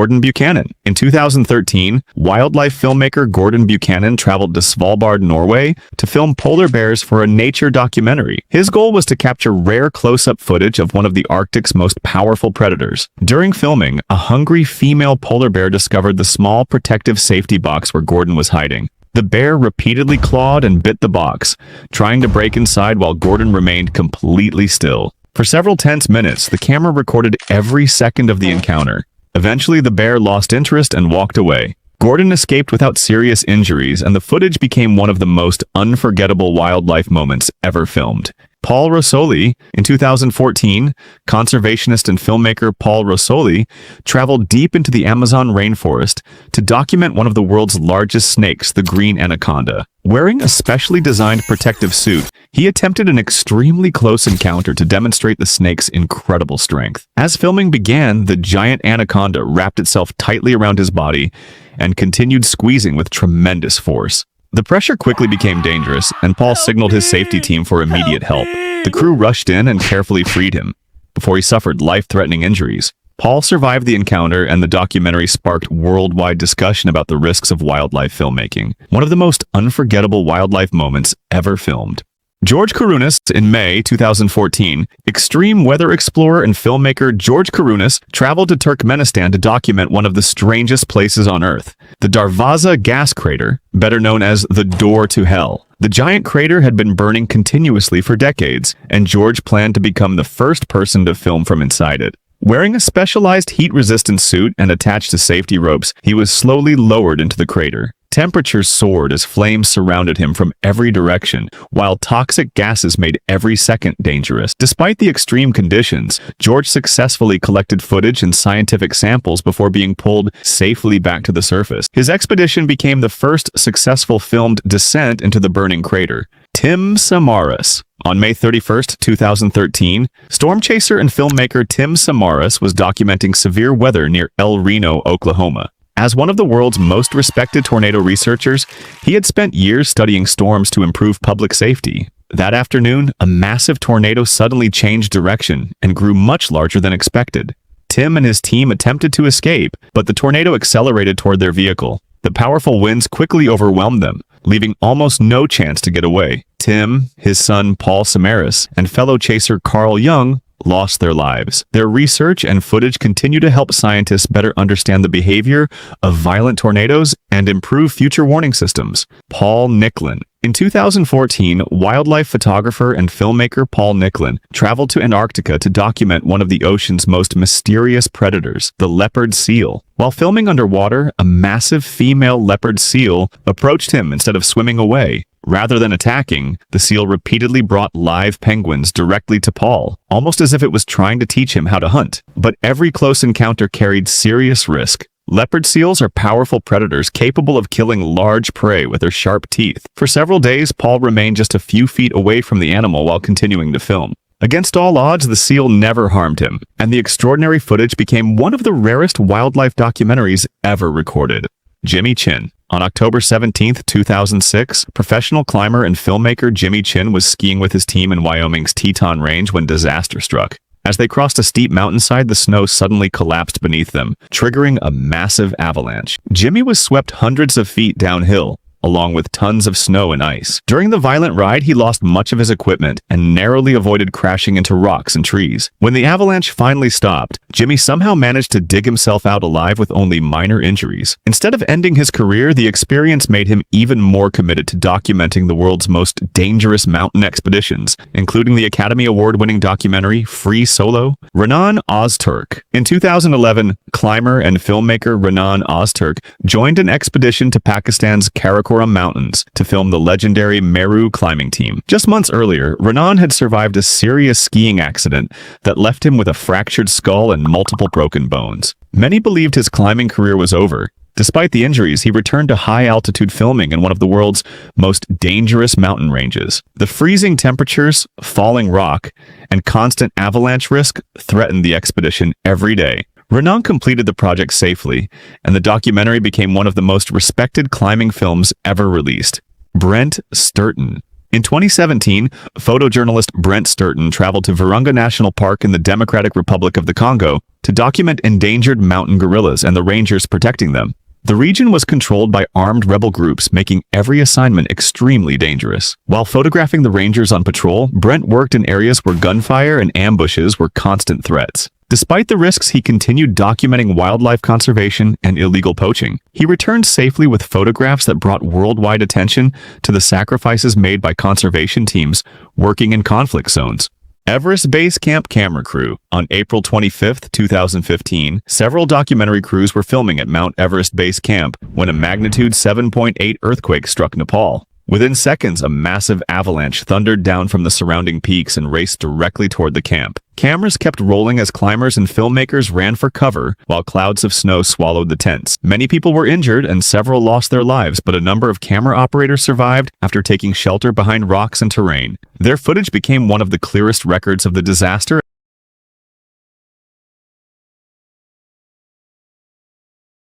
Gordon Buchanan. In 2013, wildlife filmmaker Gordon Buchanan traveled to Svalbard, Norway, to film polar bears for a nature documentary. His goal was to capture rare close-up footage of one of the Arctic's most powerful predators. During filming, a hungry female polar bear discovered the small protective safety box where Gordon was hiding. The bear repeatedly clawed and bit the box, trying to break inside while Gordon remained completely still. For several tense minutes, the camera recorded every second of the encounter. Eventually, the bear lost interest and walked away. Gordon escaped without serious injuries, and the footage became one of the most unforgettable wildlife moments ever filmed. Paul Rosolie, in 2014, conservationist and filmmaker Paul Rosolie traveled deep into the Amazon rainforest to document one of the world's largest snakes, the green anaconda. Wearing a specially designed protective suit, he attempted an extremely close encounter to demonstrate the snake's incredible strength. As filming began, the giant anaconda wrapped itself tightly around his body and continued squeezing with tremendous force. The pressure quickly became dangerous, and Paul signaled his safety team for immediate help. The crew rushed in and carefully freed him, before he suffered life-threatening injuries. Paul survived the encounter, and the documentary sparked worldwide discussion about the risks of wildlife filmmaking, one of the most unforgettable wildlife moments ever filmed. George Kourounis, in May 2014, extreme weather explorer and filmmaker George Kourounis traveled to Turkmenistan to document one of the strangest places on Earth, the Darvaza gas crater, better known as the Door to Hell. The giant crater had been burning continuously for decades, and George planned to become the first person to film from inside it. Wearing a specialized heat-resistant suit and attached to safety ropes, he was slowly lowered into the crater. Temperatures soared as flames surrounded him from every direction, while toxic gases made every second dangerous. Despite the extreme conditions, George successfully collected footage and scientific samples before being pulled safely back to the surface. His expedition became the first successful filmed descent into the burning crater. Tim Samaras. On May 31, 2013, storm chaser and filmmaker Tim Samaras was documenting severe weather near El Reno, Oklahoma. As one of the world's most respected tornado researchers, he had spent years studying storms to improve public safety. That afternoon, a massive tornado suddenly changed direction and grew much larger than expected. Tim and his team attempted to escape, but the tornado accelerated toward their vehicle. The powerful winds quickly overwhelmed them, leaving almost no chance to get away. Tim, his son Paul Samaras, and fellow chaser Carl Jung lost their lives. Their research and footage continue to help scientists better understand the behavior of violent tornadoes and improve future warning systems. Paul Nicklen. In 2014, wildlife photographer and filmmaker Paul Nicklen traveled to Antarctica to document one of the ocean's most mysterious predators, the leopard seal. While filming underwater, a massive female leopard seal approached him instead of swimming away. Rather than attacking, the seal repeatedly brought live penguins directly to Paul, almost as if it was trying to teach him how to hunt. But every close encounter carried serious risk. Leopard seals are powerful predators capable of killing large prey with their sharp teeth. For several days, Paul remained just a few feet away from the animal while continuing to film. Against all odds, the seal never harmed him, and the extraordinary footage became one of the rarest wildlife documentaries ever recorded. Jimmy Chin. On October 17, 2006, professional climber and filmmaker Jimmy Chin was skiing with his team in Wyoming's Teton Range when disaster struck. As they crossed a steep mountainside, the snow suddenly collapsed beneath them, triggering a massive avalanche. Jimmy was swept hundreds of feet downhill, along with tons of snow and ice. During the violent ride, he lost much of his equipment and narrowly avoided crashing into rocks and trees. When the avalanche finally stopped, Jimmy somehow managed to dig himself out alive with only minor injuries. Instead of ending his career, the experience made him even more committed to documenting the world's most dangerous mountain expeditions, including the Academy Award-winning documentary Free Solo. Renan Ozturk. In 2011, climber and filmmaker Renan Ozturk joined an expedition to Pakistan's Kourounis Mountains to film the legendary Meru climbing team. Just months earlier, Renan had survived a serious skiing accident that left him with a fractured skull and multiple broken bones. Many believed his climbing career was over. Despite the injuries, he returned to high-altitude filming in one of the world's most dangerous mountain ranges. The freezing temperatures, falling rock, and constant avalanche risk threatened the expedition every day. Renan completed the project safely, and the documentary became one of the most respected climbing films ever released. Brent Stirton. In 2017, photojournalist Brent Stirton traveled to Virunga National Park in the Democratic Republic of the Congo to document endangered mountain gorillas and the rangers protecting them. The region was controlled by armed rebel groups, making every assignment extremely dangerous. While photographing the rangers on patrol, Brent worked in areas where gunfire and ambushes were constant threats. Despite the risks, he continued documenting wildlife conservation and illegal poaching. He returned safely with photographs that brought worldwide attention to the sacrifices made by conservation teams working in conflict zones. Everest Base Camp camera crew. On April 25, 2015, several documentary crews were filming at Mount Everest Base Camp when a magnitude 7.8 earthquake struck Nepal. Within seconds, a massive avalanche thundered down from the surrounding peaks and raced directly toward the camp. Cameras kept rolling as climbers and filmmakers ran for cover while clouds of snow swallowed the tents. Many people were injured and several lost their lives, but a number of camera operators survived after taking shelter behind rocks and terrain. Their footage became one of the clearest records of the disaster